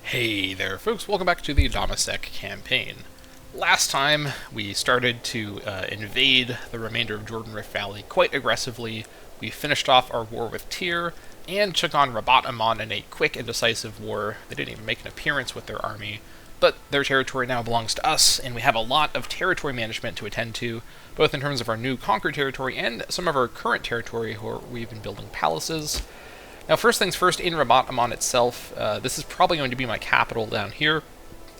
Hey there, folks. Welcome back to the Dammâseq Campaign. Last time, we started to invade the remainder of Jordan Rift Valley quite aggressively. We finished off our war with Tyr, and took on Rabat Ammon in a quick and decisive war. They didn't even make an appearance with their army, but their territory now belongs to us, and we have a lot of territory management to attend to, both in terms of our new conquered territory and some of our current territory where we've been building palaces. Now, first things first, in Rabat Ammon itself, this is probably going to be my capital down here,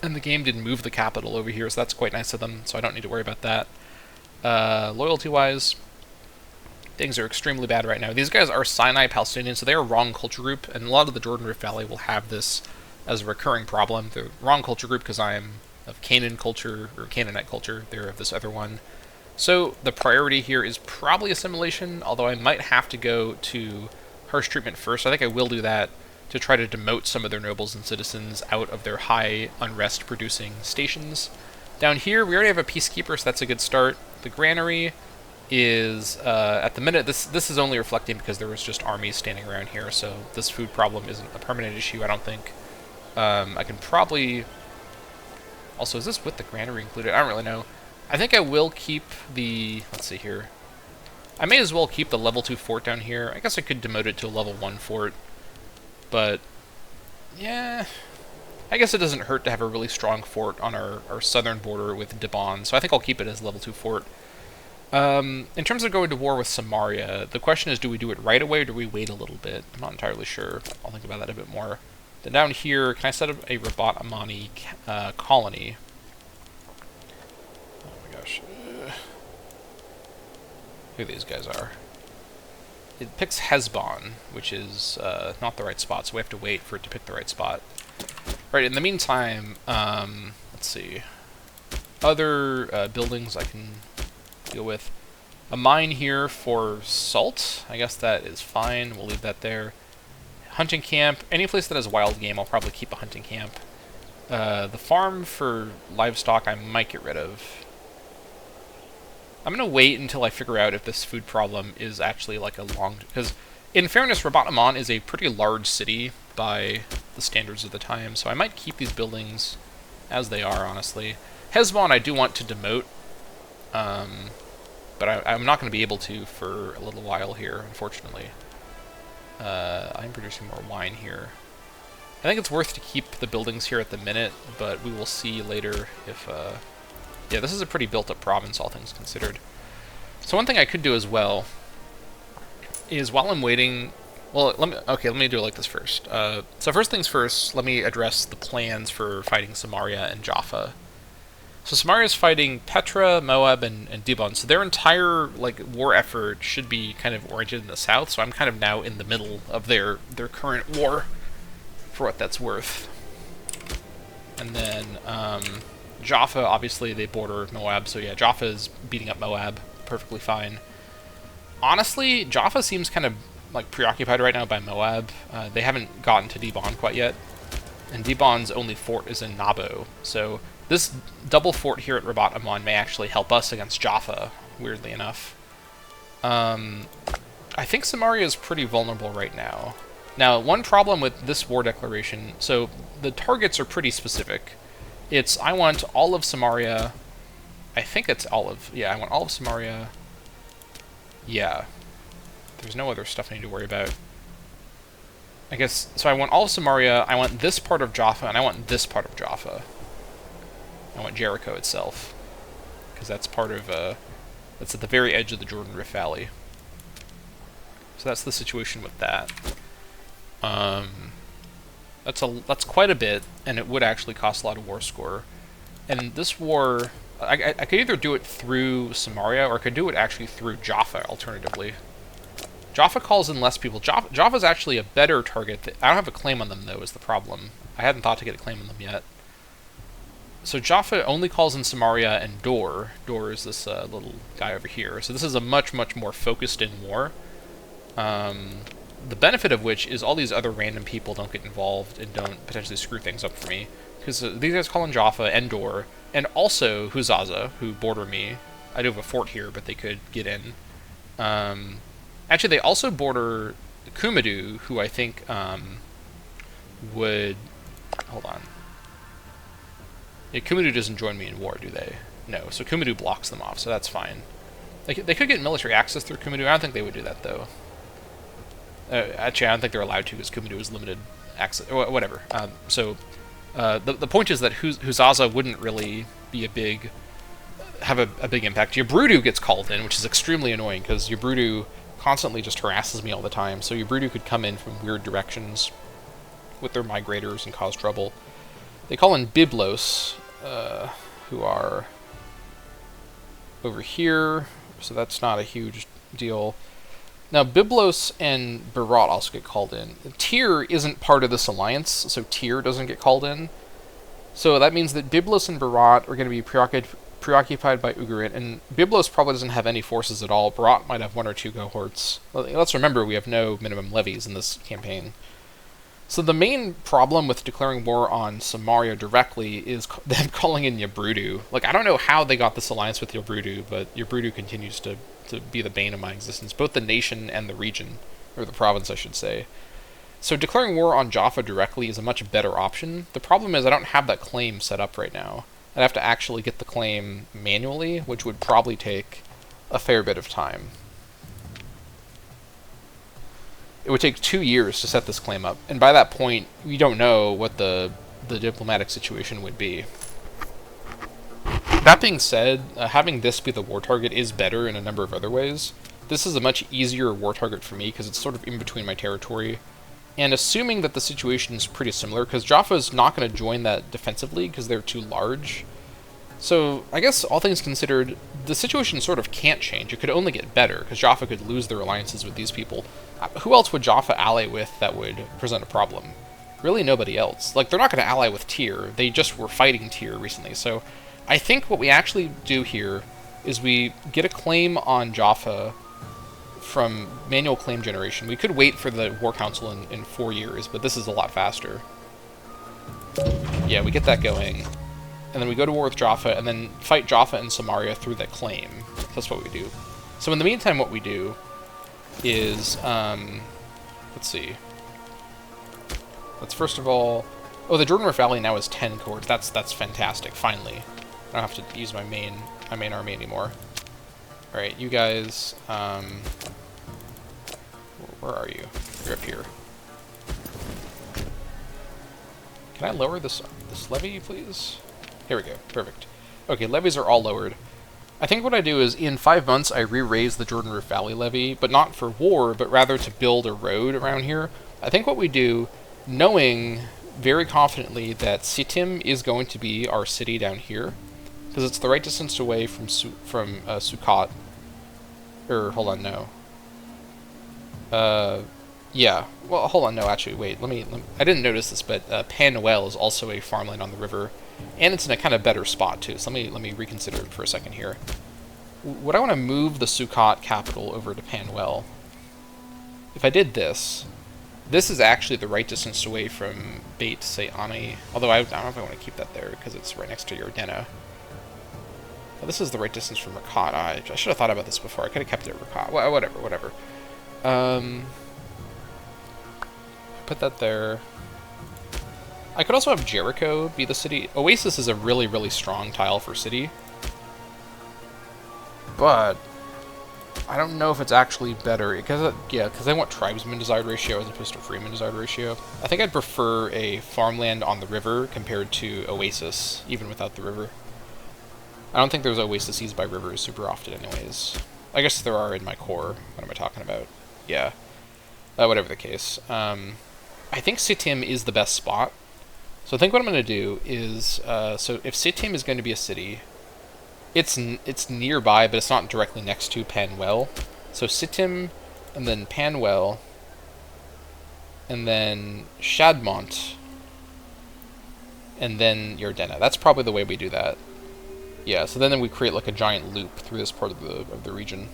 and the game didn't move the capital over here, so that's quite nice of them, so I don't need to worry about that. Loyalty-wise, things are extremely bad right now. These guys are Sinai Palestinians, so they are wrong culture group, and a lot of the Jordan Rift Valley will have this as a recurring problem. They're wrong culture group because I am of Canaan culture, or Canaanite culture. They're of this other one. So the priority here is probably assimilation, although I might have to go to harsh treatment first. I think I will do that to try to demote some of their nobles and citizens out of their high unrest producing stations. Down here, we already have a peacekeeper, so that's a good start. The granary is, at the minute, this is only reflecting because there was just armies standing around here, so this food problem isn't a permanent issue, I don't think. I can probably... Also, is this with the granary included? I don't really know. I think I will keep the... Let's see here. I may as well keep the level 2 fort down here. I guess I could demote it to a level 1 fort. But, yeah... I guess it doesn't hurt to have a really strong fort on our southern border with Dibon, so I think I'll keep it as level 2 fort. In terms of going to war with Samaria, the question is, do we do it right away or do we wait a little bit? I'm not entirely sure. I'll think about that a bit more. Then down here, can I set up a Rabat Ammani colony? Oh my gosh. Who these guys are. It picks Hezbon, which is not the right spot, so we have to wait for it to pick the right spot. Right, in the meantime, let's see. Other buildings I can deal with. A mine here for salt. I guess that is fine. We'll leave that there. Hunting camp. Any place that has wild game, I'll probably keep a hunting camp. The farm for livestock I might get rid of. I'm going to wait until I figure out if this food problem is actually like a long... Because, in fairness, Rabat Ammon is a pretty large city by the standards of the time, so I might keep these buildings as they are, honestly. Hezbon I do want to demote, but I'm not going to be able to for a little while here, unfortunately. I'm producing more wine here. I think it's worth to keep the buildings here at the minute, but we will see later if... Yeah, this is a pretty built-up province, all things considered. So one thing I could do as well is, while I'm waiting... Well, let me do it like this first. So first things first, let me address the plans for fighting Samaria and Jaffa. So Samaria is fighting Petra, Moab, and Dibon. So their entire war effort should be kind of oriented in the south, so I'm kind of now in the middle of their current war, for what that's worth. And then... Jaffa, obviously, they border Moab, so yeah, Jaffa is beating up Moab perfectly fine. Honestly, Jaffa seems kind of preoccupied right now by Moab. They haven't gotten to Dibon quite yet, and Dibon's only fort is in Nabo, so this double fort here at Rabat Ammon may actually help us against Jaffa, weirdly enough. I think Samaria is pretty vulnerable right now. Now, one problem with this war declaration, so the targets are pretty specific. It's, I want all of Samaria, I think it's all of, yeah, I want all of Samaria, yeah, there's no other stuff I need to worry about. I guess, so I want all of Samaria, I want this part of Jaffa, and I want this part of Jaffa. I want Jericho itself, because that's part of, that's at the very edge of the Jordan Rift Valley. So that's the situation with that. That's quite a bit, and it would actually cost a lot of war score. And this war, I could either do it through Samaria, or I could do it actually through Jaffa, alternatively. Jaffa calls in less people. Jaffa's actually a better target. I don't have a claim on them, though, is the problem. I hadn't thought to get a claim on them yet. So Jaffa only calls in Samaria and Dor. Dor is this little guy over here. So this is a much, much more focused-in war. The benefit of which is all these other random people don't get involved and don't potentially screw things up for me. Because these guys call in Jaffa and Dor, and also Huzaza, who border me. I do have a fort here, but they could get in. Actually, they also border Kumadu, who I think would hold on. Yeah, Kumidu doesn't join me in war, do they? No, so Kumidu blocks them off, so that's fine. They could get military access through Kumidu. I don't think they would do that, though. Actually, I don't think they're allowed to, because Kumidu is limited access, or whatever. The point is that Huzaza wouldn't really be have a big impact. Yabrudu gets called in, which is extremely annoying, because Yabrudu constantly just harasses me all the time, so Yabrudu could come in from weird directions with their migrators and cause trouble. They call in Byblos, who are over here, so that's not a huge deal. Now, Byblos and Berat also get called in. Tyr isn't part of this alliance, so Tyr doesn't get called in. So that means that Byblos and Berat are going to be preoccupied by Ugarit, and Byblos probably doesn't have any forces at all. Berat might have 1 or 2 cohorts. Let's remember we have no minimum levies in this campaign. So the main problem with declaring war on Samaria directly is them calling in Yabrudu. Like, I don't know how they got this alliance with Yabrudu, but Yabrudu continues to be the bane of my existence, both the nation and the region, or the province, I should say. So declaring war on Jaffa directly is a much better option. The problem is I don't have that claim set up right now. I'd have to actually get the claim manually, which would probably take a fair bit of time. It would take 2 years to set this claim up, and by that point, we don't know what the diplomatic situation would be. That being said, having this be the war target is better in a number of other ways. This is a much easier war target for me because it's sort of in between my territory. And assuming that the situation is pretty similar, because Jaffa is not going to join that defensively because they're too large. So I guess all things considered, the situation sort of can't change. It could only get better because Jaffa could lose their alliances with these people. Who else would Jaffa ally with that would present a problem? Really nobody else. Like, they're not going to ally with Tyr. They just were fighting Tyr recently. So I think what we actually do here is we get a claim on Jaffa from manual claim generation. We could wait for the War Council in 4 years, but this is a lot faster. Yeah, we get that going. And then we go to war with Jaffa, and then fight Jaffa and Samaria through that claim. That's what we do. So in the meantime, what we do is, let's see. Let's first of all... Oh, the Jordan River Valley now has 10 cohorts. That's fantastic, finally. I don't have to use my main army anymore. Alright, you guys, where are you? You're up here. Can I lower this levy, please? Here we go. Perfect. Okay, levies are all lowered. I think what I do is, in 5 months, I re-raise the Jordan River Valley levy, but not for war, but rather to build a road around here. I think what we do, knowing very confidently that Sittim is going to be our city down here, because it's the right distance away from Sukkot. Or, hold on, no. Yeah. Well, hold on, no, actually, wait, let me I didn't notice this, but Pan-Noel is also a farmland on the river, and it's in a kind of better spot, too, so let me reconsider it for a second here. Would I want to move the Sukkot capital over to Pan-Noel? If I did this is actually the right distance away from Beit Seani, although I don't know if I want to keep that there, because it's right next to Yardena. This is the right distance from Rakat. I should have thought about this before. I could have kept it at Rakat. Whatever. Put that there. I could also have Jericho be the city. Oasis is a really, really strong tile for city. But I don't know if it's actually better. Because I want tribesman desired ratio as opposed to freeman desired ratio. I think I'd prefer a farmland on the river compared to Oasis, even without the river. I don't think there's oases by rivers super often anyways. I guess there are in my core. What am I talking about? Yeah. Whatever the case. I think Sittim is the best spot. So I think what I'm going to do is, so if Sittim is going to be a city, it's nearby, but it's not directly next to Pan-Noel. So Sittim, and then Pan-Noel, and then Shadmont, and then Yardena. That's probably the way we do that. Yeah, so then we create like a giant loop through this part of the region,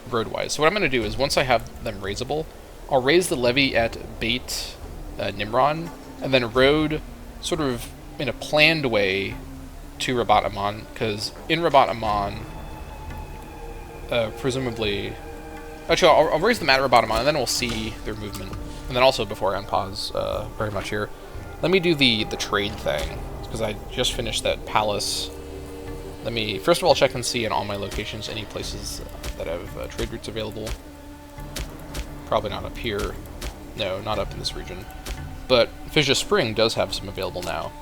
road-wise. So what I'm going to do is, once I have them raisable, I'll raise the levy at Beit Nimron, and then road sort of in a planned way to Rabat Aman, because in Rabat Aman, presumably... Actually, I'll raise them at Rabat Aman, and then we'll see their movement. And then also, before I unpause very much here, Let me do the trade thing, because I just finished that palace. Let me, first of all, check and see in all my locations any places that have trade routes available. Probably not up here. No, not up in this region. But Fissure Spring does have some available now.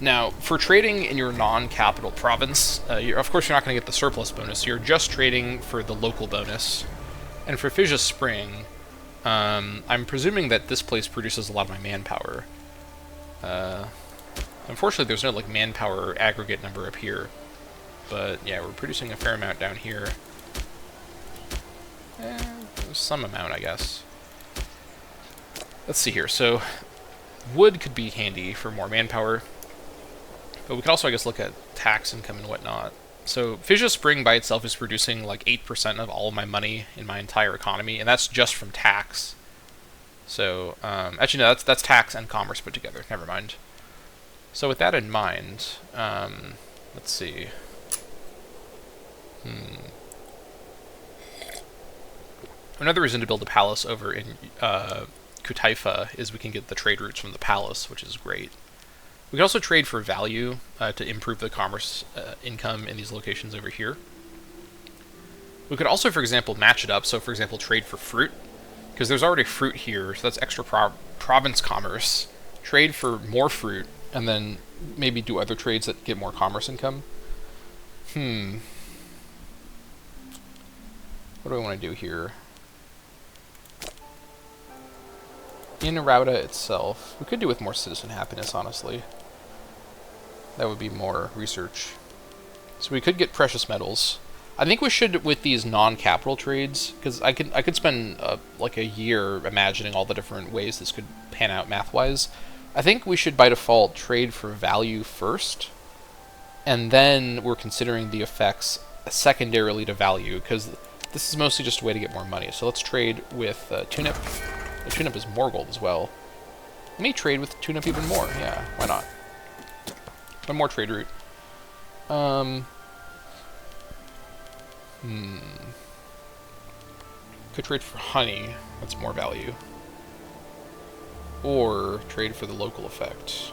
Now, for trading in your non-capital province, of course you're not going to get the surplus bonus. You're just trading for the local bonus. And for Fissure Spring, I'm presuming that this place produces a lot of my manpower. Unfortunately, there's no like manpower aggregate number up here. But yeah, we're producing a fair amount down here. Some amount, I guess. Let's see here. So, wood could be handy for more manpower. But we could also, I guess, look at tax income and whatnot. So, Fissure Spring by itself is producing like 8% of all of my money in my entire economy, and that's just from tax. So, actually, no, that's tax and commerce put together. Never mind. So, with that in mind, let's see. Another reason to build a palace over in Kutaifa is we can get the trade routes from the palace, which is great. We can also trade for value to improve the commerce income in these locations over here. We could also, for example, match it up. So, for example, trade for fruit, because there's already fruit here, so that's extra province commerce. Trade for more fruit, and then maybe do other trades that get more commerce income. What do I want to do here? In Rauda itself, we could do with more citizen happiness, honestly. That would be more research. So we could get precious metals. I think we should, with these non-capital trades, because I could spend like a year imagining all the different ways this could pan out math-wise. I think we should, by default, trade for value first, and then we're considering the effects secondarily to value, because this is mostly just a way to get more money. So let's trade with Tunip. The Tunip is more gold as well. Let me trade with Tunip even more. Yeah, why not? One more trade route. Could trade for honey. That's more value. Or trade for the local effect.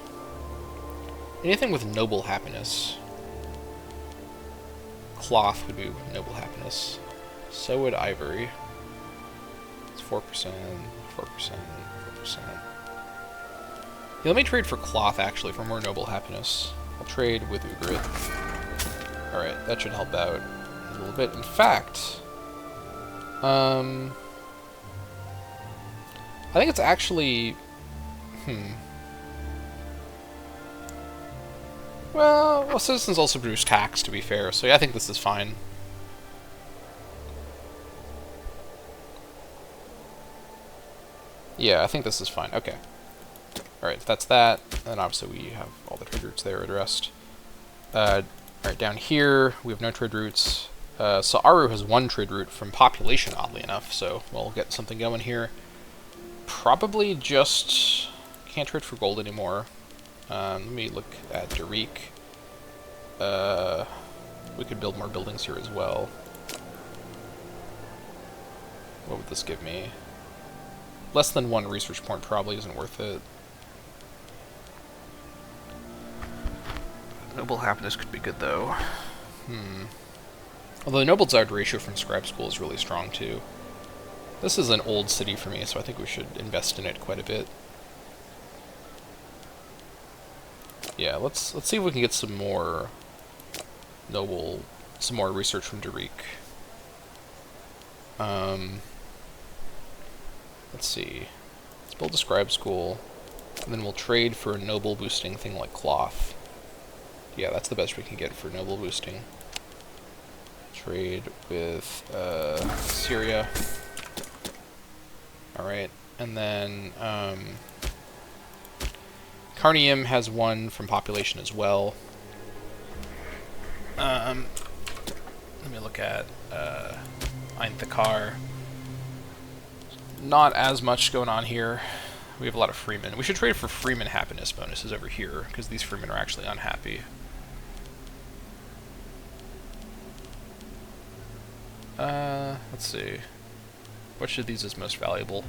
Anything with noble happiness. Cloth would be noble happiness. So would ivory. It's 4%, 4%, 4%. Yeah, let me trade for cloth, actually, for more noble happiness. I'll trade with Ugrit. Alright, that should help out a little bit. In fact, I think it's actually... Well, citizens also produce tax, to be fair, so yeah, I think this is fine. Yeah, I think this is fine. Okay. Alright, that's that. And obviously we have all the trade routes there addressed. Alright, down here, we have no trade routes. So Aru has one trade route from population, oddly enough, so we'll get something going here. Probably just... can't trade for gold anymore. Let me look at Darik. We could build more buildings here as well. What would this give me? Less than one research point probably isn't worth it. Noble happiness could be good, though. Although the noble desired ratio from Scribe School is really strong, too. This is an old city for me, so I think we should invest in it quite a bit. Yeah, let's see if we can get some more noble, some more research from Darik. Let's see. Let's build a Scribe School, and then we'll trade for a noble boosting thing like cloth. Yeah, that's the best we can get for noble boosting. Trade with Syria. Alright, and then Carnium has one from population as well. Let me look at Ein Thakar. Not as much going on here. We have a lot of freemen. We should trade for freeman happiness bonuses over here, because these freemen are actually unhappy. Let's see. Which of these is most valuable?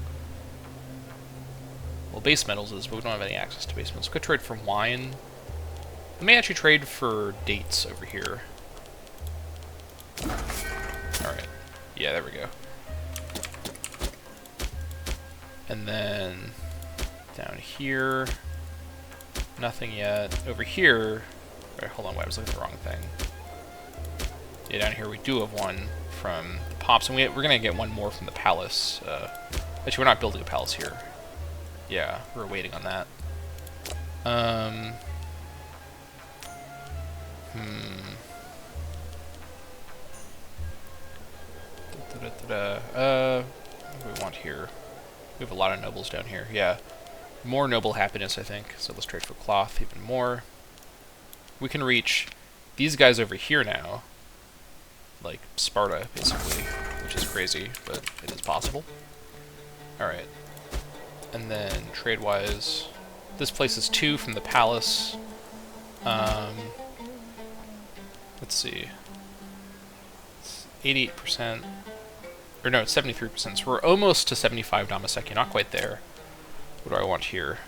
Well, base metals is, but we don't have any access to base metals. Could trade for wine. I may actually trade for dates over here. Alright. Yeah, there we go. And then down here, nothing yet. Over here, right, hold on, wait, I was looking at the wrong thing. Yeah, down here we do have one from the Pops, and we're going to get one more from the Palace. Actually, we're not building a palace here. Yeah, we're waiting on that. What do we want here? We have a lot of nobles down here. Yeah. More noble happiness, I think. So let's trade for cloth even more. We can reach these guys over here now. Like Sparta, basically. Which is crazy, but it is possible. Alright. And then, trade-wise, this place is 2 from the palace. Let's see. It's 88%. Or no, it's 73%, so we're almost to 75 Dammâseq, not quite there. What do I want here?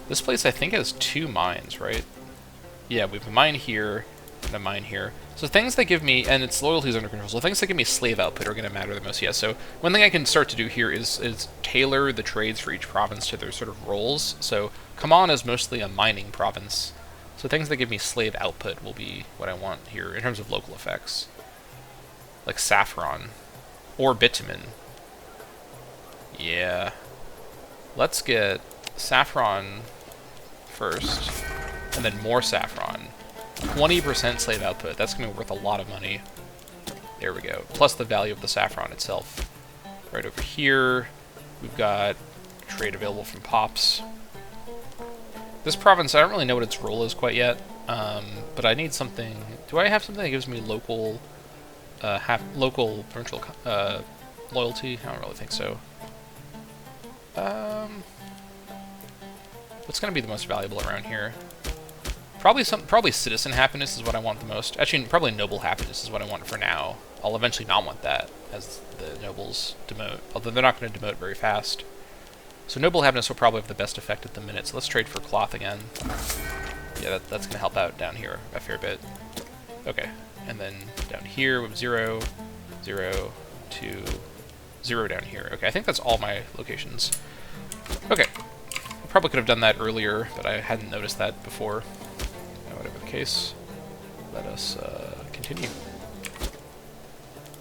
This place, I think, has 2 mines, right? Yeah, we have a mine here, and a mine here. So things that give me, and its loyalty is under control, so things that give me slave output are going to matter the most, yeah. So one thing I can start to do here is tailor the trades for each province to their sort of roles. So Kaman is mostly a mining province, so things that give me slave output will be what I want here in terms of local effects. Like saffron, or bitumen. Yeah. Let's get saffron first, and then more saffron. 20% slave output, that's going to be worth a lot of money. There we go. Plus the value of the saffron itself. Right over here, we've got trade available from Pops. This province, I don't really know what its role is quite yet, but I need something. Do I have something that gives me local... local provincial loyalty? I don't really think so. What's going to be the most valuable around here? Probably citizen happiness is what I want the most. Actually, probably noble happiness is what I want for now. I'll eventually not want that as the nobles demote, although they're not going to demote very fast. So noble happiness will probably have the best effect at the minute. So let's trade for cloth again. Yeah, that's going to help out down here a fair bit. Okay. And then down here we have 0, 0, 2, 0 down here. Okay, I think that's all my locations. Okay. I probably could have done that earlier, but I hadn't noticed that before. Whatever the case, let us continue.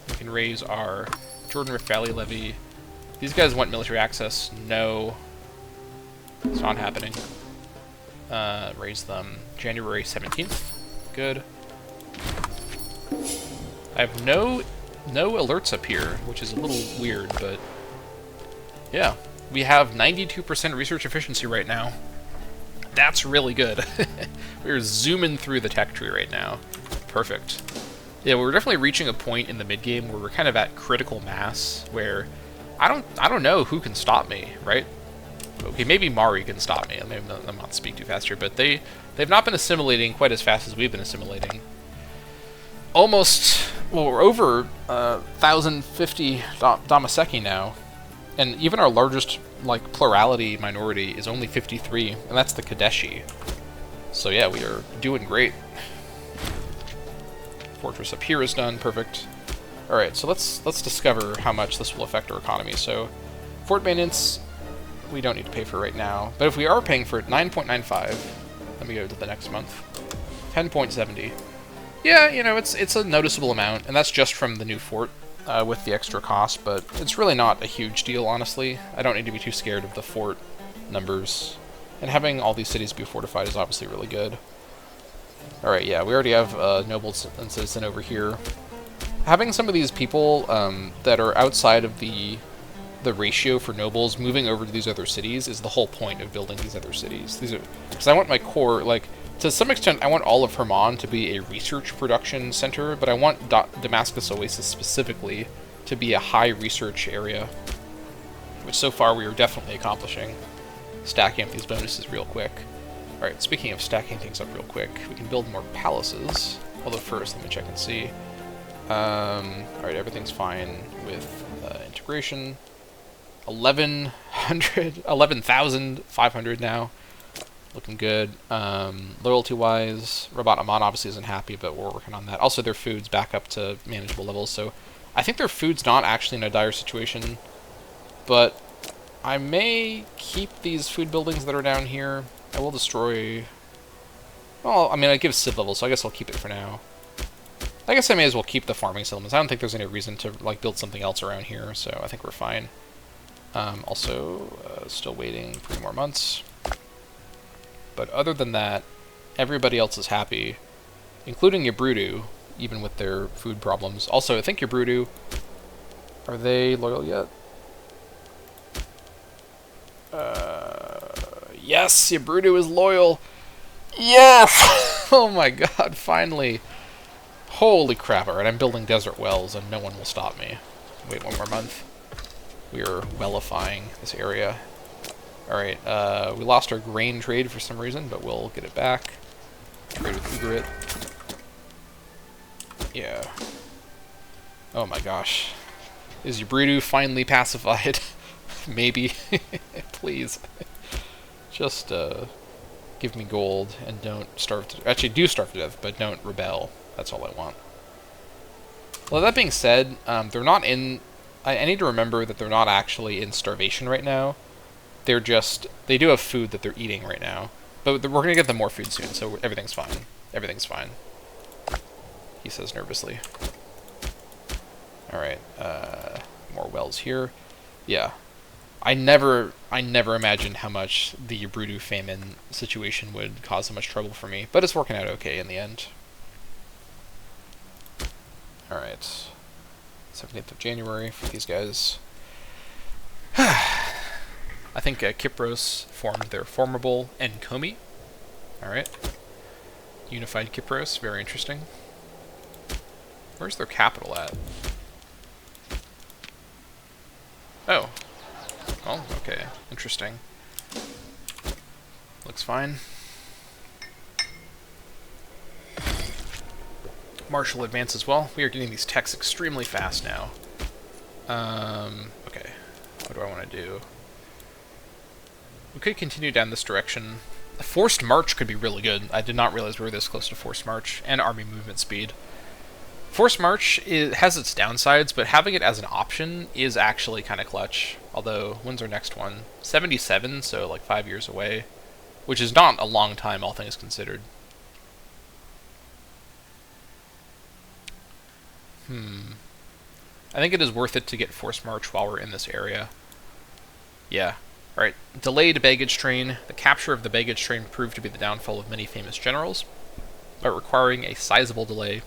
We can raise our Jordan Rift Valley levy. These guys want military access. No. It's not happening. Raise them January 17th. Good. I have no alerts up here, which is a little weird, but yeah. We have 92% research efficiency right now. That's really good. We're zooming through the tech tree right now. Perfect. Yeah, we're definitely reaching a point in the mid-game where we're kind of at critical mass, where I don't know who can stop me, right? Okay, maybe Mari can stop me. Maybe I'm not speaking too fast here, but they've not been assimilating quite as fast as we've been assimilating. Almost, well, we're over 1,050 Dammâseq now, and even our largest like plurality minority is only 53, and that's the Kadeshi. So yeah, we are doing great. Fortress up here is done, perfect. All right, so let's discover how much this will affect our economy. So fort maintenance, we don't need to pay for right now, but if we are paying for it, 9.95. Let me go to the next month. 10.70. Yeah, you know, it's a noticeable amount, and that's just from the new fort. With the extra cost, but it's really not a huge deal, honestly. I don't need to be too scared of the fort numbers. And having all these cities be fortified is obviously really good. Alright, yeah, we already have noble and citizen over here. Having some of these people that are outside of the ratio for nobles moving over to these other cities is the whole point of building these other cities. Because I want my core, like, to some extent, I want all of Herman to be a research production center, but I want Damascus Oasis specifically to be a high research area, which so far we are definitely accomplishing. Stacking up these bonuses real quick. Alright, speaking of stacking things up real quick, we can build more palaces. Although first, let me check and see. Alright, everything's fine with integration. 11,500 now. Looking good. Loyalty-wise, Robot Amon obviously isn't happy, but we're working on that. Also, their food's back up to manageable levels, so I think their food's not actually in a dire situation, but I may keep these food buildings that are down here. I will destroy... Well, I mean, it gives Civ levels, so I guess I'll keep it for now. I guess I may as well keep the farming settlements. I don't think there's any reason to like build something else around here, so I think we're fine. Still waiting 3 more months. But other than that, everybody else is happy, including Yabrudu, even with their food problems. Also, I think Yabrudu, are they loyal yet? Yes, Yabrudu is loyal. Yes! Oh my god, finally. Holy crap, alright, I'm building desert wells and no one will stop me. Wait 1 more month. We are wellifying this area. Alright, we lost our grain trade for some reason, but we'll get it back. Trade with Ugarit. Yeah. Oh my gosh. Is Yabrudu finally pacified? Maybe. Please. Just, give me gold and don't starve to... Actually, do starve to death, but don't rebel. That's all I want. Well, that being said, they're not in... I need to remember that they're not actually in starvation right now. They're just... They do have food that they're eating right now. But we're going to get them more food soon, so everything's fine. Everything's fine. He says nervously. Alright, more wells here. Yeah. I never imagined how much the Yabrudu famine situation would cause so much trouble for me, but it's working out okay in the end. Alright. 17th of January for these guys. I think Kypros formed their formable Enkomi. Alright. Unified Kypros, very interesting. Where's their capital at? Oh. Oh, okay. Interesting. Looks fine. Marshall advance as well. We are getting these techs extremely fast now. Okay. What do I want to do? We could continue down this direction. A forced march could be really good. I did not realize we were this close to forced march and army movement speed. Forced march has its downsides, but having it as an option is actually kind of clutch. Although, when's our next one? 77, so like 5 years away. Which is not a long time, all things considered. I think it is worth it to get forced march while we're in this area. Yeah. Alright, delayed baggage train. The capture of the baggage train proved to be the downfall of many famous generals, by requiring a sizable delay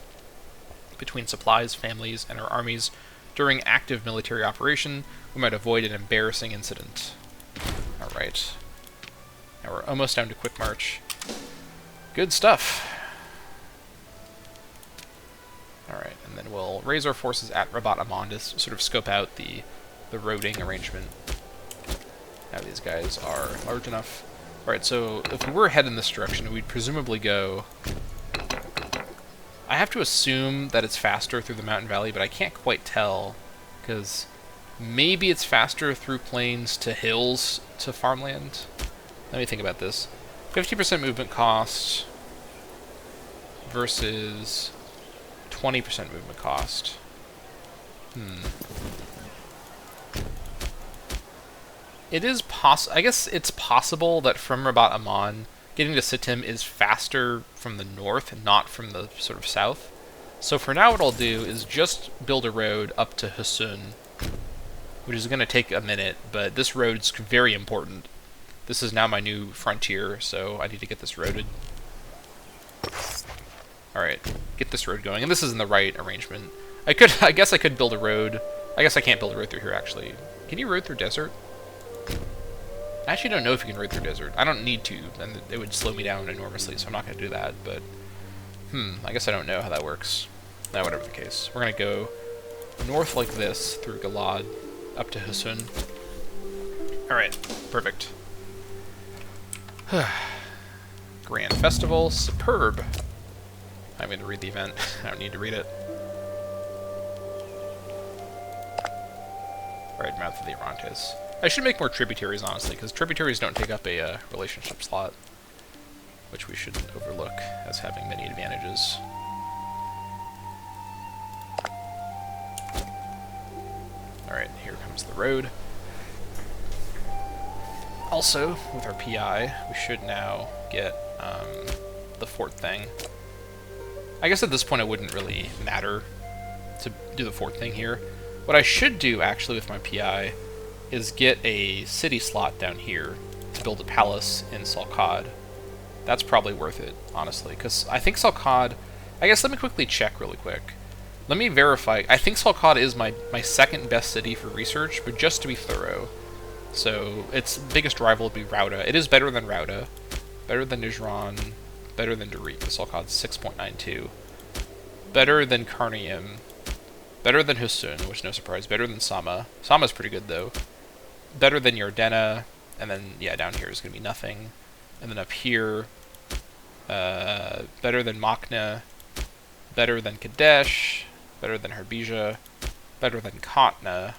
between supplies, families, and our armies. During active military operation, we might avoid an embarrassing incident. Alright. Now we're almost down to quick march. Good stuff. Alright, and then we'll raise our forces at Rabat Amon to sort of scope out the roading arrangement. Now these guys are large enough. Alright, so if we were heading this direction, we'd presumably go... I have to assume that it's faster through the mountain valley, but I can't quite tell, because maybe it's faster through plains to hills to farmland. Let me think about this. 50% movement cost versus 20% movement cost. It is I guess it's possible that from Rabat Amon, getting to Sittim is faster from the north and not from the sort of south. So for now what I'll do is just build a road up to Husun, which is going to take a minute, but this road's very important. This is now my new frontier, so I need to get this roaded. Alright, get this road going, and this is in the right arrangement. I guess I could build a road. I guess I can't build a road through here, actually. Can you road through desert? I actually don't know if you can road through desert. I don't need to, and it would slow me down enormously, so I'm not going to do that, but... I guess I don't know how that works. Now, whatever the case. We're going to go north like this, through Galad, up to Husun. Alright, perfect. Grand Festival, superb. I'm going to read the event. I don't need to read it. Alright, mouth of the Orontes. I should make more tributaries, honestly, because tributaries don't take up a relationship slot, which we shouldn't overlook as having many advantages. Alright, here comes the road. Also, with our PI, we should now get the fort thing. I guess at this point it wouldn't really matter to do the fort thing here. What I should do, actually, with my PI is get a city slot down here to build a palace in Salcad. That's probably worth it, honestly, because I think Salcad... I guess let me quickly check really quick. Let me verify. I think Salcad is my second best city for research, but just to be thorough. So, its biggest rival would be Rauda. It is better than Rauda, better than Nijran, better than Darik. Salcad's 6.92. Better than Karnium. Better than Husun, which no surprise. Better than Sama. Sama's pretty good, though. Better than Yardena, and then, yeah, down here is going to be nothing. And then up here, better than Makna, better than Kadesh, better than Harbija, better than Katna,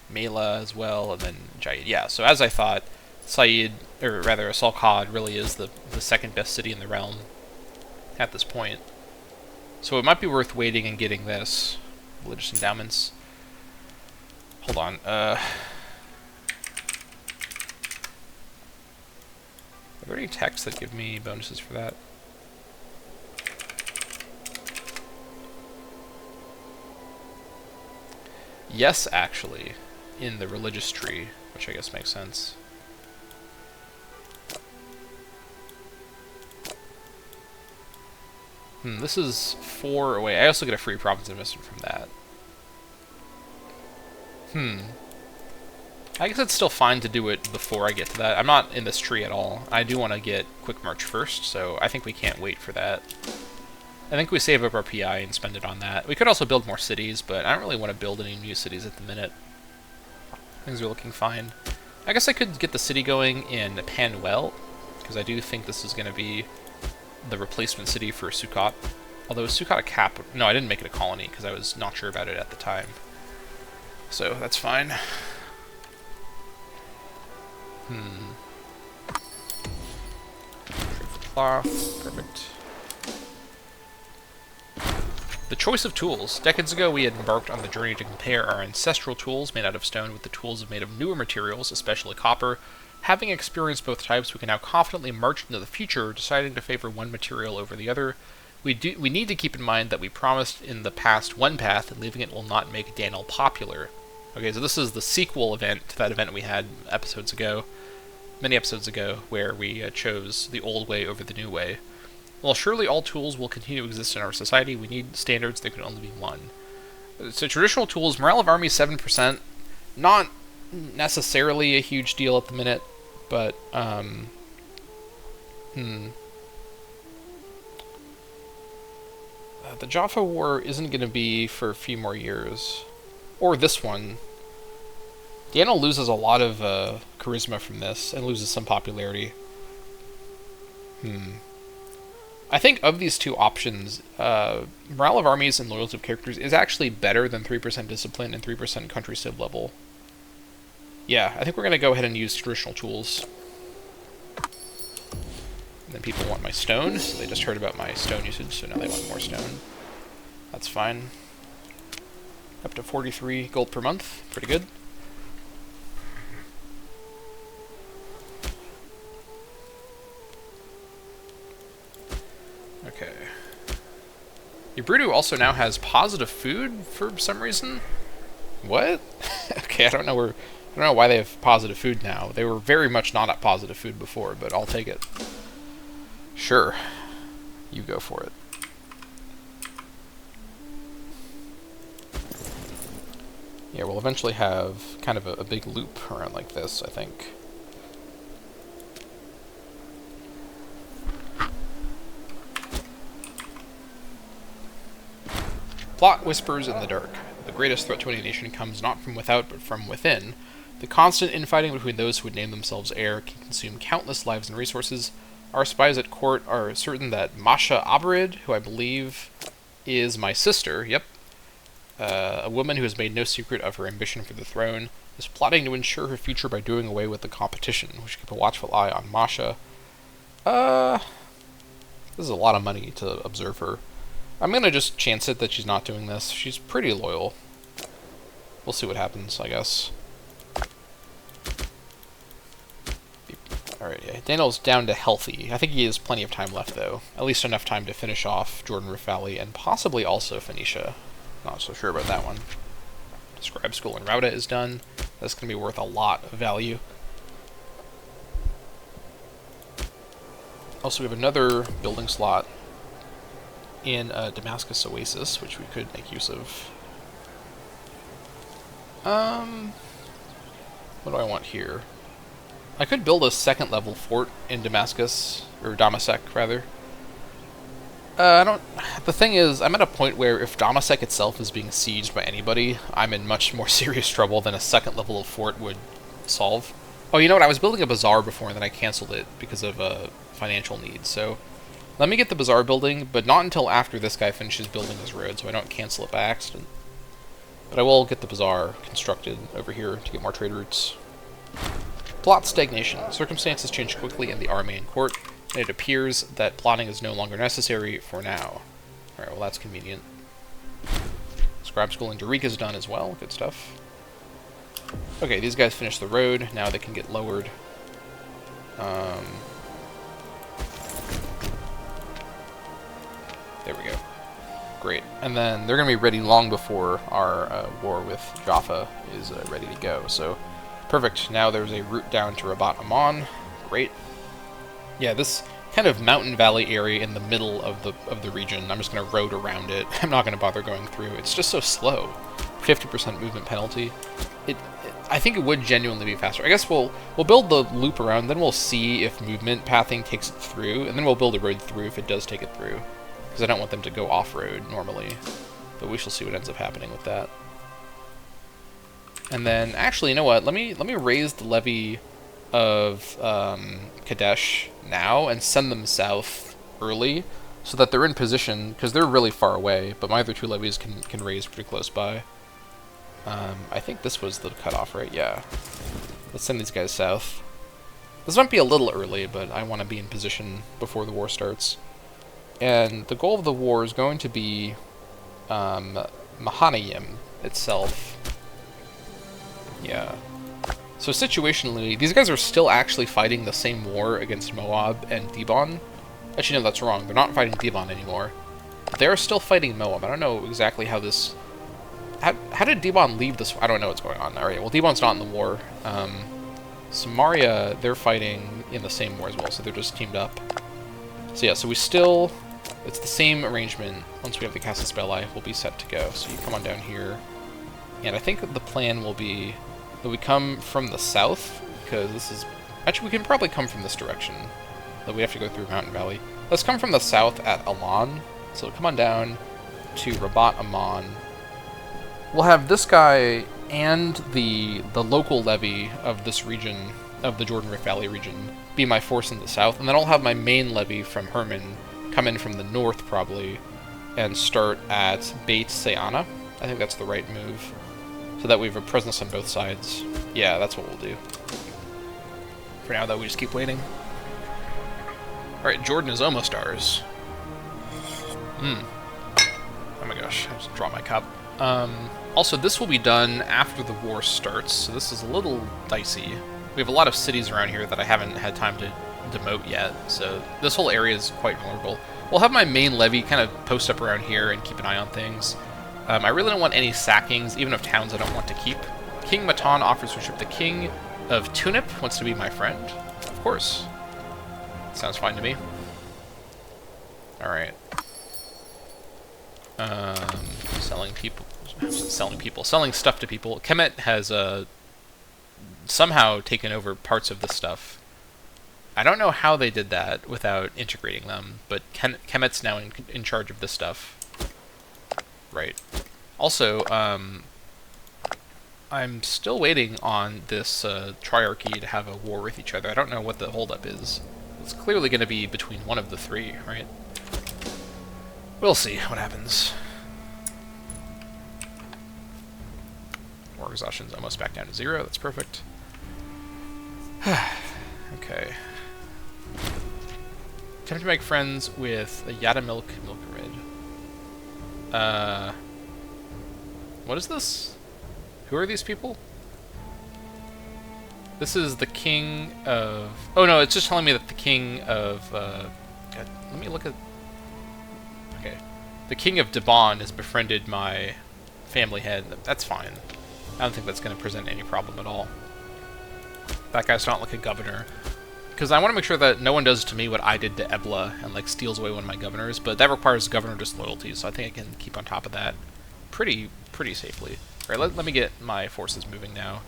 Mela as well, and then Jayid. Yeah, so as I thought, Said, or rather, Salcad really is the second best city in the realm at this point. So it might be worth waiting and getting this. Religious endowments. Hold on, Are there any texts that give me bonuses for that? Yes, actually, in the religious tree, which I guess makes sense. This is 4 away. I also get a free province investment from that. I guess it's still fine to do it before I get to that. I'm not in this tree at all. I do want to get Quick March first, so I think we can't wait for that. I think we save up our PI and spend it on that. We could also build more cities, but I don't really want to build any new cities at the minute. Things are looking fine. I guess I could get the city going in Panuel, because I do think this is going to be the replacement city for Sukkot. Although is Sukkot a cap? No, I didn't make it a colony, because I was not sure about it at the time. So, that's fine. Cloth. Perfect. The choice of tools. Decades ago, we had embarked on the journey to compare our ancestral tools made out of stone with the tools made of newer materials, especially copper. Having experienced both types, we can now confidently march into the future, deciding to favor one material over the other. We need to keep in mind that we promised in the past one path, and leaving it will not make Daniel popular. Okay, so this is the sequel event to that event we had many episodes ago, where we chose the old way over the new way. While surely all tools will continue to exist in our society, we need standards that can only be one. So traditional tools, morale of army 7%, not necessarily a huge deal at the minute, but, the Jaffa War isn't going to be for a few more years. Or this one. Daniel loses a lot of charisma from this, and loses some popularity. I think of these two options, morale of armies and loyalty of characters is actually better than 3% discipline and 3% country civ level. Yeah, I think we're going to go ahead and use traditional tools. And then people want my stone, so they just heard about my stone usage, so now they want more stone. That's fine. Up to 43 gold per month, pretty good. Okay. Ubrudu also now has positive food for some reason. What? Okay, I don't know why they have positive food now. They were very much not at positive food before, but I'll take it. Sure. You go for it. Yeah, we'll eventually have kind of a big loop around like this, I think. Plot whispers in the dark. The greatest threat to any nation comes not from without, but from within. The constant infighting between those who would name themselves heir can consume countless lives and resources. Our spies at court are certain that Masha Abarid, who I believe is my sister, A woman who has made no secret of her ambition for the throne is plotting to ensure her future by doing away with the competition. We should keep a watchful eye on Masha. This is a lot of money to observe her. I'm gonna just chance it that she's not doing this. She's pretty loyal. We'll see what happens, I guess. Alright, yeah, Daniel's down to healthy. I think he has plenty of time left, though. At least enough time to finish off Jordan Rafali, and possibly also Phoenicia. Not so sure about that one. Scribe School and Rauda is done. That's going to be worth a lot of value. Also, we have another building slot in Damascus Oasis, which we could make use of. What do I want here? I could build a second level fort in Damascus, or Dammâseq rather. The thing is, I'm at a point where if Dammâseq itself is being sieged by anybody, I'm in much more serious trouble than a second level of fort would solve. Oh, you know what? I was building a bazaar before and then I cancelled it because of financial needs. So let me get the bazaar building, but not until after this guy finishes building his road, so I don't cancel it by accident. But I will get the bazaar constructed over here to get more trade routes. Plot stagnation. Circumstances change quickly in the army and court, and it appears that plotting is no longer necessary for now. Alright, well that's convenient. Scribe School in Dariq is done as well. Good stuff. Okay, these guys finished the road. Now they can get lowered. There we go. Great. And then they're going to be ready long before our war with Jaffa is ready to go. So, perfect. Now there's a route down to Rabat Aman. Great. Yeah, this kind of mountain valley area in the middle of the region, I'm just going to road around it. I'm not going to bother going through. It's just so slow. 50% movement penalty. I think it would genuinely be faster. I guess we'll build the loop around, then we'll see if movement pathing takes it through, and then we'll build a road through if it does take it through. Because I don't want them to go off-road normally. But we shall see what ends up happening with that. And then, actually, you know what? Let me raise the levy of Kadesh now and send them south early so that they're in position, because they're really far away, but my other two levies can raise pretty close by. I think this was the cutoff, right? Yeah. Let's send these guys south. This might be a little early, but I want to be in position before the war starts. And the goal of the war is going to be Mahanaim itself. Yeah. So situationally, these guys are still actually fighting the same war against Moab and Dibon. Actually, no, that's wrong. They're not fighting Dibon anymore. They're still fighting Moab. I don't know exactly how this... How did Dibon leave this? I don't know what's going on. Alright, well, Dibon's not in the war. Samaria, they're fighting in the same war as well, so they're just teamed up. So yeah, so we still... It's the same arrangement. Once we have the Casus Belli, we'll be set to go. So you come on down here. And I think the plan will be that we come from the south, because this is... Actually, we can probably come from this direction. But we have to go through Mountain Valley. Let's come from the south at Alan. So come on down to Rabat Aman. We'll have this guy and the local levy of this region, of the Jordan Rift Valley region, be my force in the south, and then I'll have my main levy from Herman come in from the north, probably, and start at Beit Sayana. I think that's the right move, so that we have a presence on both sides. Yeah, that's what we'll do. For now, though, we just keep waiting. Alright, Jordan is almost ours. Oh my gosh, I just dropped my cup. Also, this will be done after the war starts, so this is a little dicey. We have a lot of cities around here that I haven't had time to demote yet, so this whole area is quite vulnerable. We'll have my main levy kind of post up around here and keep an eye on things. I really don't want any sackings, even of towns I don't want to keep. King Matan offers worship. The king of Tunip wants to be my friend. Of course. Sounds fine to me. Alright. Selling stuff to people. Kemet has somehow taken over parts of the stuff. I don't know how they did that without integrating them, but Kemet's now in charge of this stuff. Right. Also, I'm still waiting on this triarchy to have a war with each other. I don't know what the holdup is. It's clearly going to be between one of the three, right? We'll see what happens. War exhaustion's almost back down to 0. That's perfect. Okay. Attempt to make friends with a Yadamilk Milkerid. What is this? Who are these people? This is the king of... Oh no, it's just telling me that the king of... God, let me look at... Okay. The king of Debon has befriended my family head. That's fine. I don't think that's going to present any problem at all. That guy's not like a governor. Because I want to make sure that no one does to me what I did to Ebla and like steals away one of my governors, but that requires governor disloyalty, so I think I can keep on top of that pretty safely. Alright, let me get my forces moving now.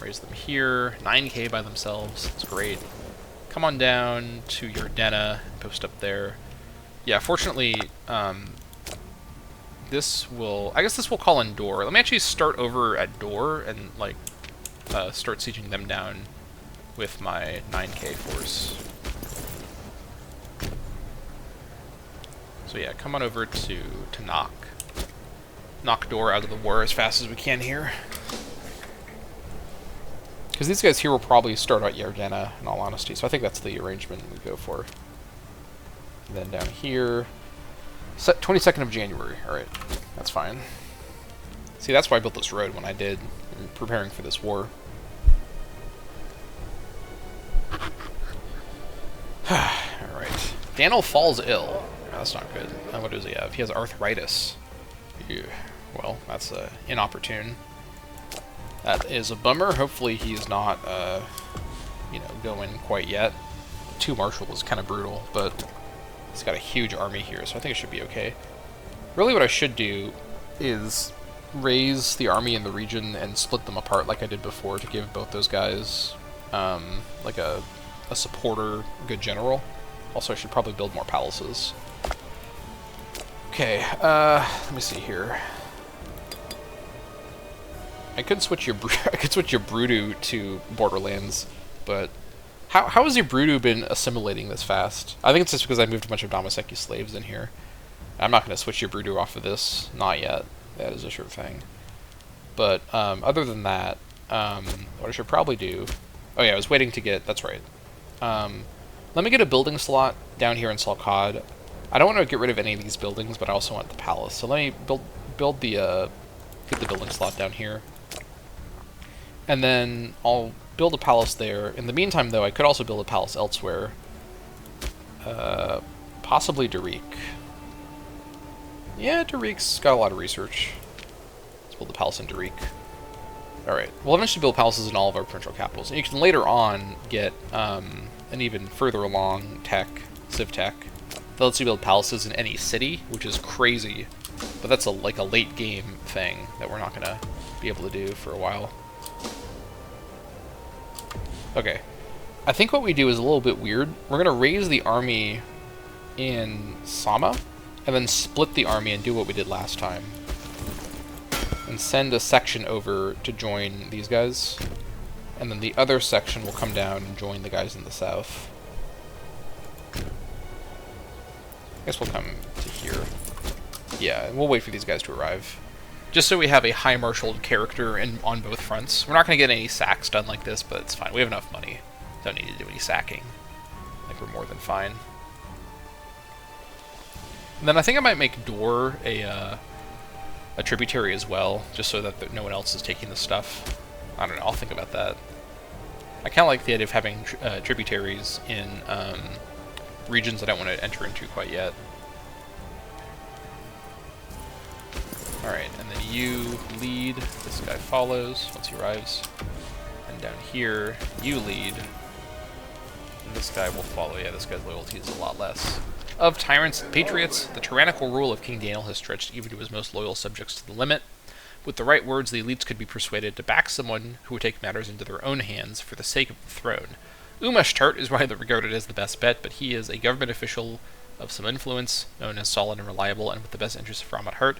Raise them here. 9k by themselves. That's great. Come on down to Yardena and post up there. Yeah, fortunately, this will... I guess this will call in Dor. Let me actually start over at Dor and, like, start sieging them down with my 9k force. So yeah, come on over to knock Dor out of the war as fast as we can here. Because these guys here will probably start out Yardena, in all honesty, so I think that's the arrangement we go for. And then down here, 22nd of January. Alright, that's fine. See, that's why I built this road when I did, preparing for this war. Alright. Daniel falls ill. Oh, that's not good. What does he have? He has arthritis. Ew. Well, that's inopportune. That is a bummer. Hopefully he's not, you know, going quite yet. 2 Marshal is kind of brutal, but he's got a huge army here, so I think it should be okay. Really what I should do is raise the army in the region and split them apart like I did before to give both those guys, like a supporter, good general. Also, I should probably build more palaces. Okay, let me see here. I could switch your Brudu to Borderlands, but how has your Brudu been assimilating this fast? I think it's just because I moved a bunch of Dammâseq slaves in here. I'm not going to switch your Brudu off of this, not yet. That is a sure thing. But other than that, what I should probably do... Oh yeah, I was waiting to get... That's right. Let me get a building slot down here in Salkad. I don't want to get rid of any of these buildings, but I also want the palace. So let me build the get the building slot down here. And then I'll build a palace there. In the meantime, though, I could also build a palace elsewhere. Possibly Darik. Yeah, Darik's got a lot of research. Let's build a palace in Darik. Alright, we'll eventually build palaces in all of our provincial capitals. And you can later on get an even further along civ tech, that lets you build palaces in any city, which is crazy. But that's like a late game thing that we're not going to be able to do for a while. Okay, I think what we do is a little bit weird. We're going to raise the army in Sama, and then split the army and do what we did last time. And send a section over to join these guys. And then the other section will come down and join the guys in the south. I guess we'll come to here. Yeah, and we'll wait for these guys to arrive. Just so we have a high-marshaled character on both fronts. We're not going to get any sacks done like this, but it's fine. We have enough money. Don't need to do any sacking. I think we're more than fine. And then I think I might make Dor a tributary as well, just so that no one else is taking the stuff. I don't know, I'll think about that. I kind of like the idea of having tributaries in regions I don't want to enter into quite yet. Alright, and then you lead, this guy follows once he arrives. And down here, you lead, and this guy will follow. Yeah, this guy's loyalty is a lot less. Of tyrants and patriots, the tyrannical rule of King Daniel has stretched even to his most loyal subjects to the limit. With the right words, the elites could be persuaded to back someone who would take matters into their own hands for the sake of the throne. Umashtart is widely regarded as the best bet, but he is a government official of some influence, known as solid and reliable, and with the best interests of Ram at heart.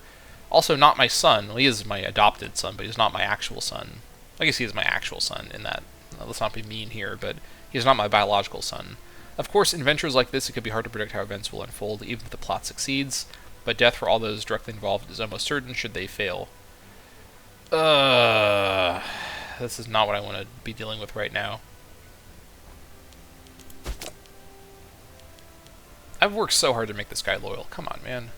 Also not my son. Well, he is my adopted son, but he's not my actual son. I guess he is my actual son in that. Let's not be mean here, but he's not my biological son. Of course, in ventures like this, it could be hard to predict how events will unfold, even if the plot succeeds, but death for all those directly involved is almost certain should they fail. This is not what I want to be dealing with right now. I've worked so hard to make this guy loyal. Come on, man.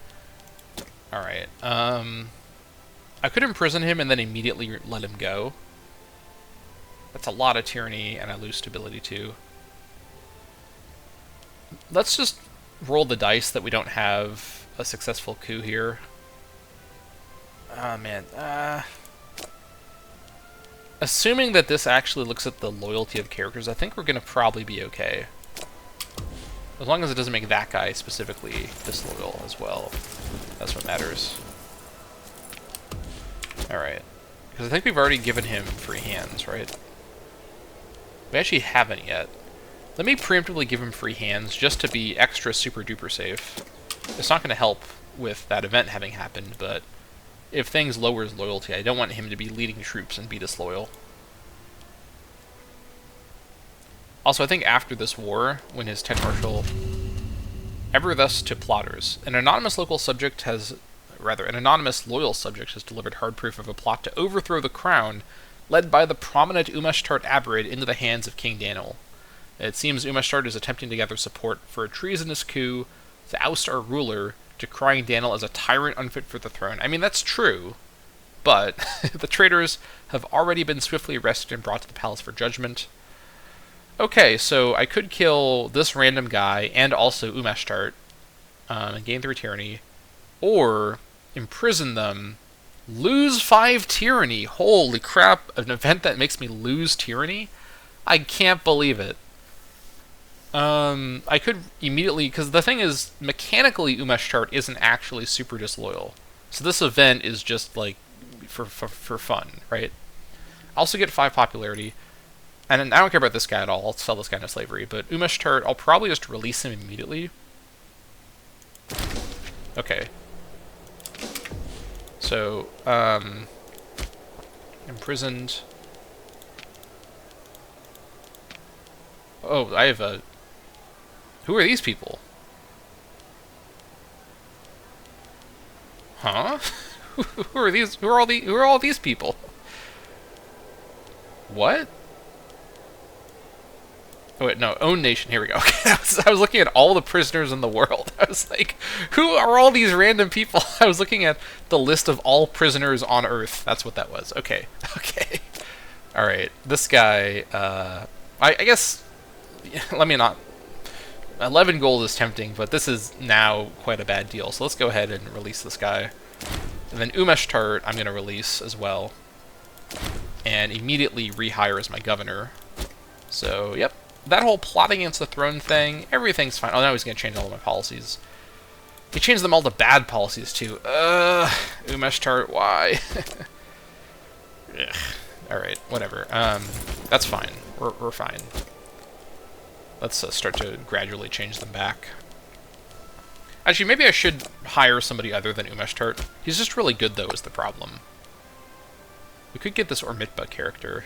Alright, I could imprison him and then immediately let him go. That's a lot of tyranny, and I lose stability too. Let's just roll the dice that we don't have a successful coup here. Oh, man. Assuming that this actually looks at the loyalty of characters, I think we're going to probably be okay. As long as it doesn't make that guy specifically disloyal as well. That's what matters. Alright. Because I think we've already given him free hands, right? We actually haven't yet. Let me preemptively give him free hands just to be extra super duper safe. It's not going to help with that event having happened, but if things lower his loyalty, I don't want him to be leading troops and be disloyal. Also, I think after this war, when his 10 marshal... Ever thus to plotters. An anonymous local subject has... Rather, an anonymous loyal subject has delivered hard proof of a plot to overthrow the crown, led by the prominent Umeshtart Abrid into the hands of King Daniel. It seems Umeshtart is attempting to gather support for a treasonous coup to oust our ruler, decrying Daniel as a tyrant unfit for the throne. I mean, that's true, but the traitors have already been swiftly arrested and brought to the palace for judgment. Okay, so I could kill this random guy and also Umeshtart and gain 3 tyranny, or imprison them, lose 5 tyranny. Holy crap, an event that makes me lose tyranny? I can't believe it. I could immediately, because the thing is, mechanically Umeshtart isn't actually super disloyal. So this event is just like for fun, right? I also get 5 popularity. And I don't care about this guy at all. I'll sell this guy into slavery. But Umeshtart, I'll probably just release him immediately. Okay. So, imprisoned. Oh, I have a... Who are these people? Huh? Who are these? Who are all these people? What? Oh wait, no, own nation, here we go. Okay, I was looking at all the prisoners in the world. I was like, who are all these random people? I was looking at the list of all prisoners on Earth. That's what that was. Okay, okay. Alright, this guy, I guess, let me not... 11 gold is tempting, but this is now quite a bad deal. So let's go ahead and release this guy. And then Umeshtart, I'm going to release as well. And immediately rehire as my governor. So, yep. That whole plotting against the throne thing, everything's fine. Oh, now he's going to change all of my policies. He changed them all to bad policies, too. Umeshtart, why? Alright, whatever. That's fine. We're fine. Let's start to gradually change them back. Actually, maybe I should hire somebody other than Umeshtart. He's just really good, though, is the problem. We could get this Ormitba character.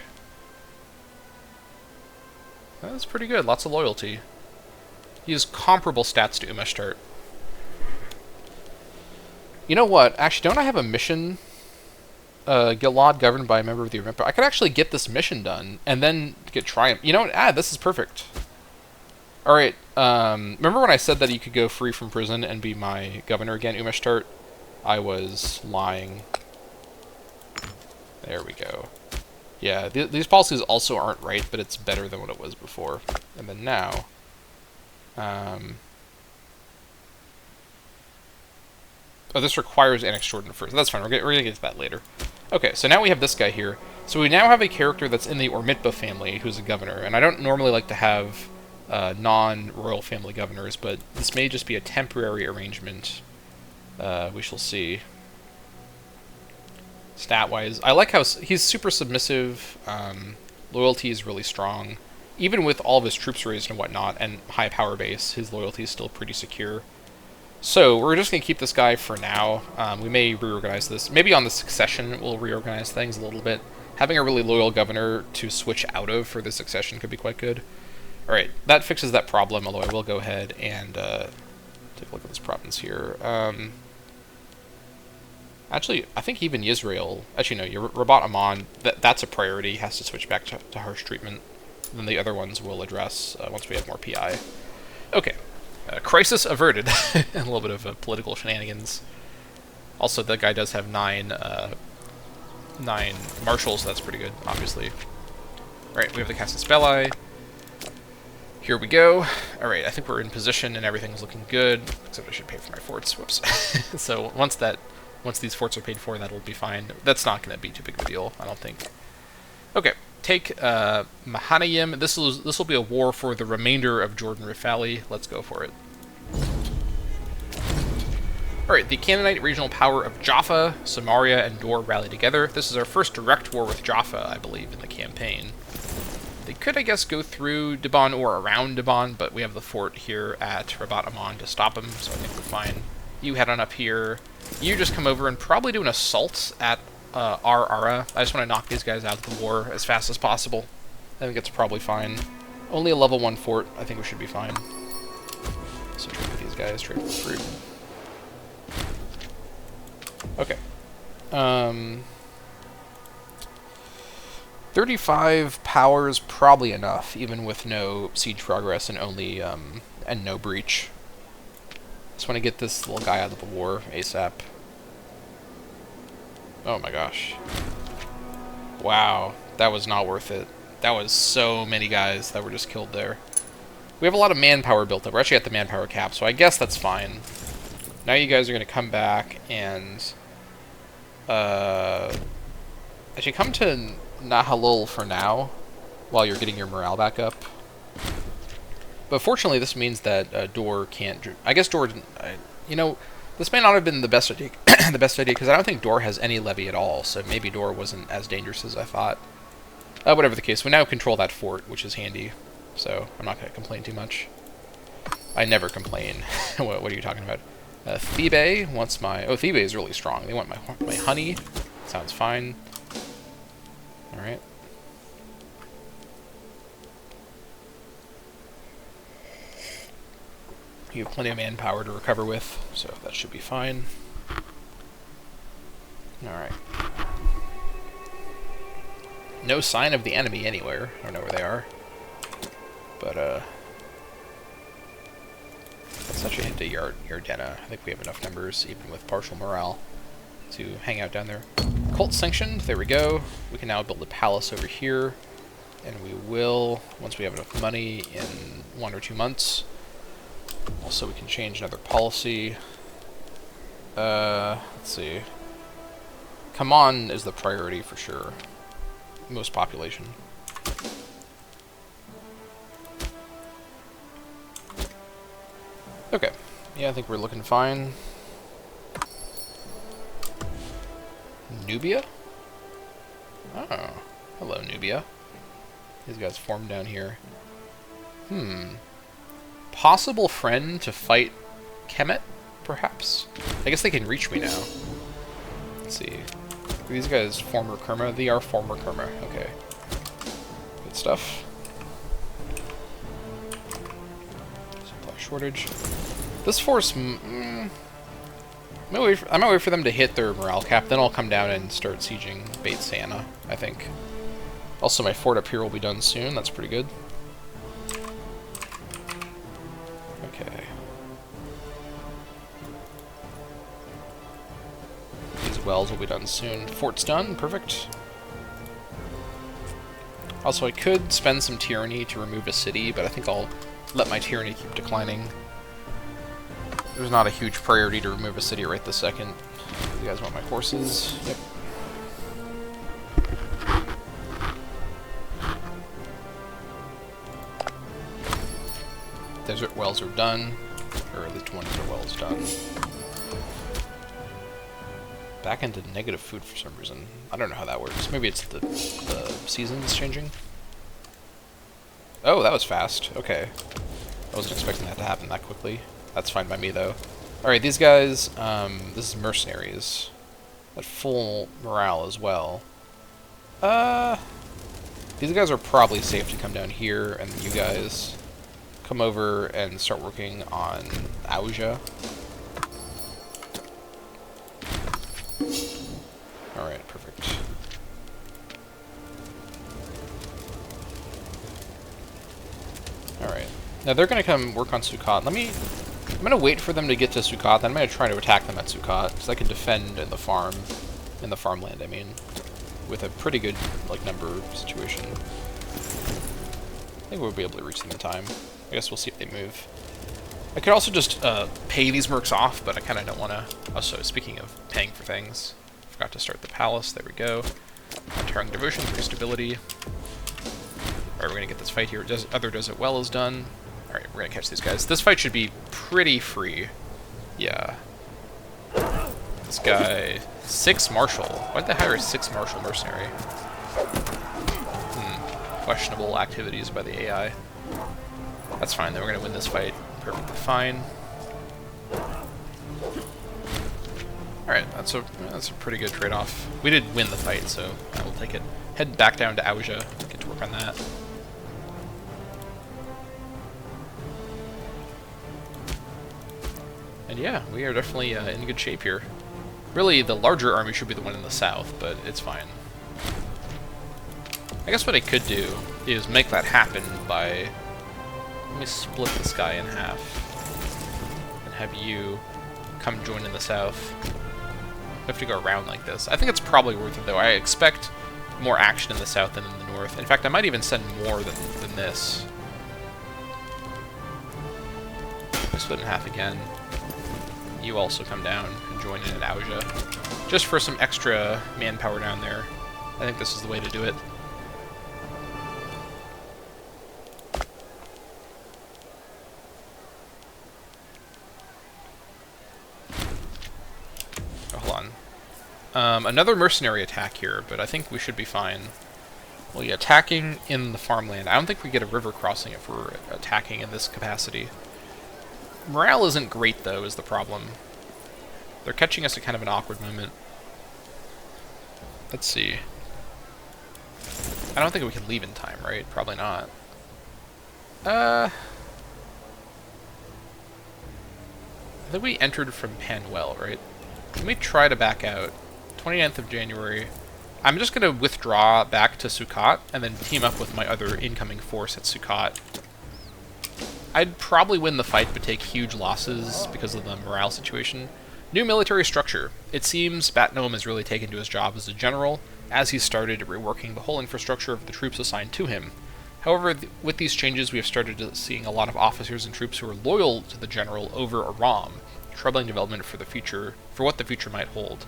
That's pretty good. Lots of loyalty. He has comparable stats to Umeshtart. You know what? Actually, don't I have a mission? Gilad governed by a member of the Ormitba. I could actually get this mission done and then get Triumph. You know what? This is perfect. Alright, remember when I said that you could go free from prison and be my governor again, Umeshtart? I was lying. There we go. Yeah, these policies also aren't right, but it's better than what it was before. And then now... oh, this requires an extraordinary first. That's fine, we're gonna get to that later. Okay, so now we have this guy here. So we now have a character that's in the Ormitba family who's a governor, and I don't normally like to have non-royal family governors, but this may just be a temporary arrangement. We shall see. Stat-wise, I like how he's super submissive, loyalty is really strong. Even with all of his troops raised and whatnot, and high power base, his loyalty is still pretty secure. So, we're just going to keep this guy for now. We may reorganize this. Maybe on the succession we'll reorganize things a little bit. Having a really loyal governor to switch out of for the succession could be quite good. Alright, that fixes that problem, although I will go ahead and take a look at this province here. Actually, I think even Israel... Actually, no, your Rabat Aman, that's a priority. Has to switch back to harsh treatment. Then the other ones we'll address once we have more PI. Okay. Crisis averted. A little bit of political shenanigans. Also, the guy does have 9 marshals, so that's pretty good, obviously. Alright, we have the Casus Belli. Here we go. Alright, I think we're in position and everything's looking good. Except I should pay for my forts. Whoops. So once these forts are paid for, that'll be fine. That's not going to be too big of a deal, I don't think. Okay, take Mahanaim. This will be a war for the remainder of Jordan Rifali. Let's go for it. Alright, the Canaanite regional power of Jaffa, Samaria, and Dor rally together. This is our first direct war with Jaffa, I believe, in the campaign. They could, I guess, go through Dibon or around Dibon, but we have the fort here at Rabat Aman to stop them, so I think we're fine. You head on up here. You just come over and probably do an assault at Ara. I just want to knock these guys out of the war as fast as possible. I think it's probably fine. Only a level 1 fort. I think we should be fine. So trade with these guys, trade with fruit. Okay. 35 power is probably enough, even with no siege progress and only and no breach. Just want to get this little guy out of the war ASAP. Oh my gosh. Wow, that was not worth it. That was so many guys that were just killed there. We have a lot of manpower built up. We're actually at the manpower cap, so I guess that's fine. Now you guys are going to come back and actually come to Nahalul for now, while you're getting your morale back up. But fortunately, this means that Dor can't... I guess Dor... you know, this may not have been the best idea, because I don't think Dor has any levy at all, so maybe Dor wasn't as dangerous as I thought. Whatever the case, we now control that fort, which is handy, so I'm not going to complain too much. I never complain. What are you talking about? Thebe wants my... Oh, Thebe is really strong. They want my honey. Sounds fine. Alright. You have plenty of manpower to recover with, so that should be fine. Alright. No sign of the enemy anywhere. I don't know where they are. But, let's actually head to Yardena. I think we have enough numbers, even with partial morale, to hang out down there. Cult sanctioned. There we go. We can now build a palace over here. And we will, once we have enough money, in 1 or 2 months. Also, we can change another policy. Let's see. Kaman is the priority for sure. Most population. Okay. Yeah, I think we're looking fine. Nubia? Oh. Hello, Nubia. These guys formed down here. Possible friend to fight Kemet, perhaps? I guess they can reach me now. Let's see. Are these guys former Kerma? They are former Kerma. Okay. Good stuff. Supply shortage. This force... I might wait for them to hit their morale cap, then I'll come down and start sieging Beit Santa, I think. Also, my fort up here will be done soon. That's pretty good. Okay. These wells will be done soon. Fort's done. Perfect. Also, I could spend some tyranny to remove a city, but I think I'll let my tyranny keep declining. There's not a huge priority to remove a city right this second. You guys want my horses? Yep. Desert wells are done, or at least one of the wells done. Back into negative food for some reason. I don't know how that works. Maybe it's the seasons changing. Oh, that was fast. Okay. I wasn't expecting that to happen that quickly. That's fine by me, though. Alright, these guys, this is mercenaries. At full morale as well. These guys are probably safe to come down here, and you guys come over and start working on Auja. Now they're gonna come work on Sukkot. I'm gonna wait for them to get to Sukkot, then I'm gonna try to attack them at Sukkot, so I can defend in the farmland, I mean, with a pretty good, like, number situation. I think we'll be able to reach them in time. I guess we'll see if they move. I could also just pay these mercs off, but I kind of don't want to. Also, speaking of paying for things, forgot to start the palace. There we go. Untiring devotion for stability. Alright, we're going to get this fight here. Other does it well is done. Alright, we're going to catch these guys. This fight should be pretty free. Yeah. This guy... 6 Marshal. Why did they hire a 6 Marshal mercenary? Questionable activities by the AI. That's fine, then we're going to win this fight perfectly fine. Alright, that's a pretty good trade-off. We did win the fight, so I will take it. Head back down to Auja, get to work on that. And yeah, we are definitely in good shape here. Really, the larger army should be the one in the south, but it's fine. I guess what I could do is make that happen by... Let me split this guy in half. And have you come join in the south. We have to go around like this. I think it's probably worth it, though. I expect more action in the south than in the north. In fact, I might even send more than this. Split in half again. You also come down and join in at Auja. Just for some extra manpower down there. I think this is the way to do it. Oh, hold on. Another mercenary attack here, but I think we should be fine. Well, yeah, attacking in the farmland. I don't think we get a river crossing if we're attacking in this capacity. Morale isn't great, though, is the problem. They're catching us at kind of an awkward moment. Let's see. I don't think we can leave in time, right? Probably not. I think we entered from Panwell, right? Let me try to back out. 29th of January. I'm just going to withdraw back to Sukkot and then team up with my other incoming force at Sukkot. I'd probably win the fight, but take huge losses because of the morale situation. New military structure. It seems Bat Noam has really taken to his job as a general, as he started reworking the whole infrastructure of the troops assigned to him. However, with these changes, we have started seeing a lot of officers and troops who are loyal to the general over Aram. Troubling development for the future, for what the future might hold.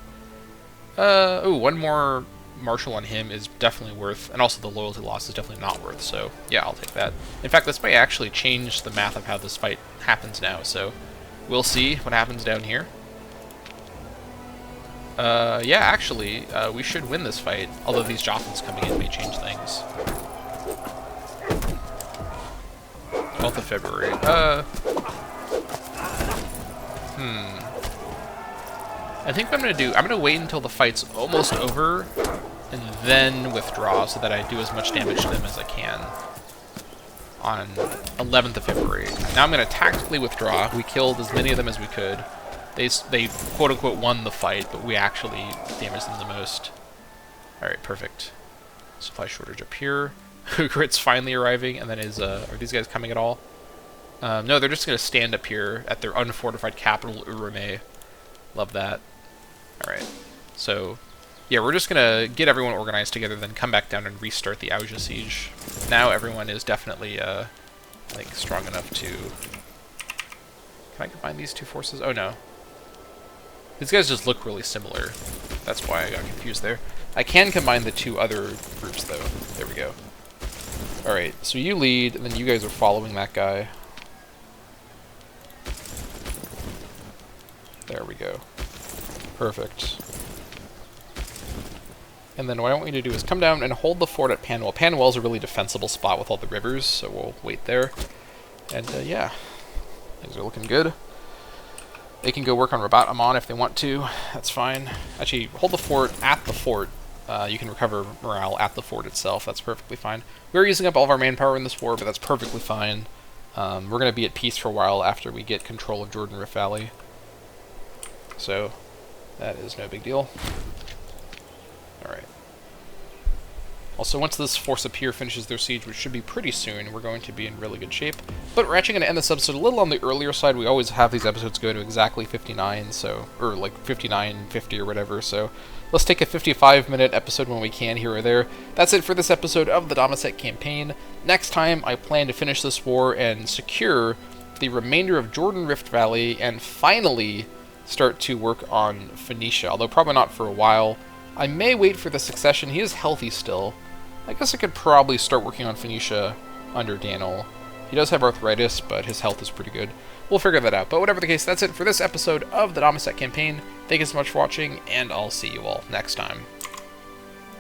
One more marshal on him is definitely worth, and also the loyalty loss is definitely not worth, so yeah, I'll take that. In fact, this might actually change the math of how this fight happens now, so we'll see what happens down here. Yeah, actually, we should win this fight, although these Jothams coming in may change things. 12th of February. I think what I'm going to do, I'm going to wait until the fight's almost over, and then withdraw so that I do as much damage to them as I can on 11th of February. Now I'm going to tactically withdraw. We killed as many of them as we could. They quote-unquote won the fight, but we actually damaged them the most. Alright, perfect. Supply shortage up here. Grit's finally arriving, and then are these guys coming at all? No, they're just going to stand up here at their unfortified capital, Urame. Love that. Alright, so yeah, we're just gonna get everyone organized together, then come back down and restart the Auja siege. Now everyone is definitely, like, strong enough to... Can I combine these two forces? Oh, no. These guys just look really similar. That's why I got confused there. I can combine the two other groups, though. There we go. Alright, so you lead, and then you guys are following that guy. There we go. Perfect. And then what I want you to do is come down and hold the fort at Panwell. Panwell's a really defensible spot with all the rivers, so we'll wait there. And yeah, things are looking good. They can go work on Rabat Aman if they want to. That's fine. Actually, hold the fort at the fort. You can recover morale at the fort itself. That's perfectly fine. We're using up all of our manpower in this war, but that's perfectly fine. We're going to be at peace for a while after we get control of Jordan Rift Valley. So, that is no big deal. Alright. Also, once this force up here finishes their siege, which should be pretty soon, we're going to be in really good shape. But we're actually going to end this episode a little on the earlier side. We always have these episodes go to exactly 59, so, or like 59, 50 or whatever, so let's take a 55-minute episode when we can, here or there. That's it for this episode of the Dammâseq Campaign. Next time, I plan to finish this war and secure the remainder of Jordan Rift Valley, and finally start to work on Phoenicia, although probably not for a while. I may wait for the succession. He is healthy still. I guess I could probably start working on Phoenicia under Daniel. He does have arthritis, but his health is pretty good. We'll figure that out. But whatever the case, that's it for this episode of the Dammâseq Campaign. Thank you so much for watching, and I'll see you all next time.